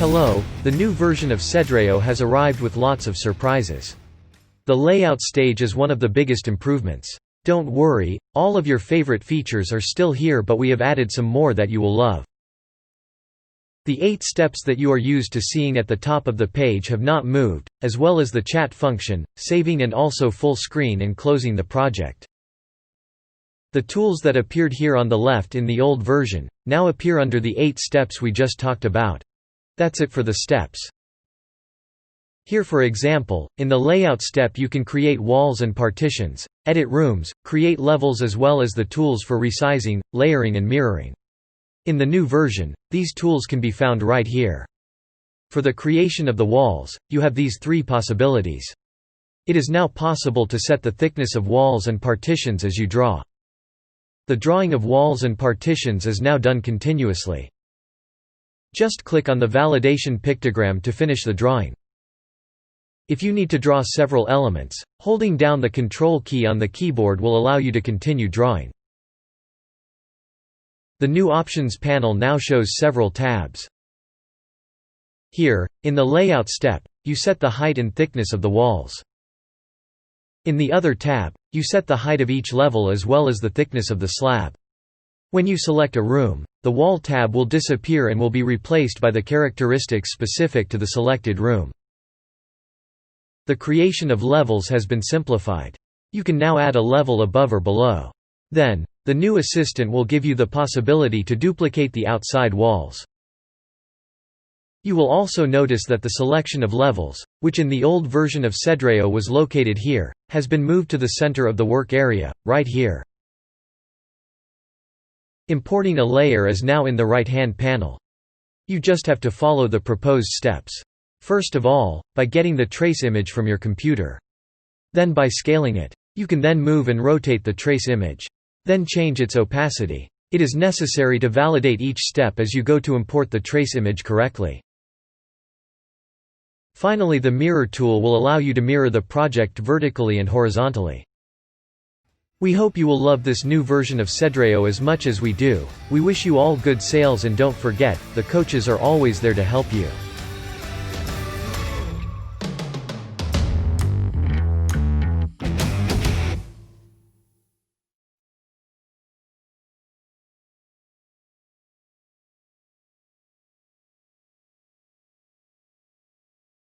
Hello, the new version of Cedreo has arrived with lots of surprises. The layout stage is one of the biggest improvements. Don't worry, all of your favorite features are still here, but we have added some more that you will love. The 8 steps that you are used to seeing at the top of the page have not moved, as well as the chat function, saving and also full screen and closing the project. The tools that appeared here on the left in the old version, now appear under the 8 steps we just talked about. That's it for the steps. Here for example, in the layout step you can create walls and partitions, edit rooms, create levels as well as the tools for resizing, layering and mirroring. In the new version, these tools can be found right here. For the creation of the walls, you have these 3 possibilities. It is now possible to set the thickness of walls and partitions as you draw. The drawing of walls and partitions is now done continuously. Just click on the validation pictogram to finish the drawing. If you need to draw several elements, holding down the Control key on the keyboard will allow you to continue drawing. The new Options panel now shows several tabs. Here, in the Layout step, you set the height and thickness of the walls. In the other tab, you set the height of each level as well as the thickness of the slab. When you select a room, the Wall tab will disappear and will be replaced by the characteristics specific to the selected room. The creation of levels has been simplified. You can now add a level above or below. Then, the new assistant will give you the possibility to duplicate the outside walls. You will also notice that the selection of levels, which in the old version of Cedreo was located here, has been moved to the center of the work area, right here. Importing a layer is now in the right-hand panel. You just have to follow the proposed steps. First of all, by getting the trace image from your computer. Then by scaling it. You can then move and rotate the trace image. Then change its opacity. It is necessary to validate each step as you go to import the trace image correctly. Finally, the mirror tool will allow you to mirror the project vertically and horizontally. We hope you will love this new version of Cedreo as much as we do. We wish you all good sales and don't forget, the coaches are always there to help you.